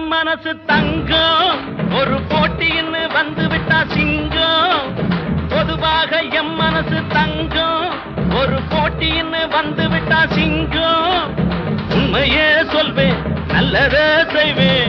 M மனசு தங்கம் ஒரு போட்டின்னு வந்து விட்டா சிங்கம் பொதுவாக எம் மனசு தங்கம் ஒரு போட்டின்னு வந்து விட்டா சிங்கம் உண்மையே சொல்வேன் நல்லதே செய்வேன்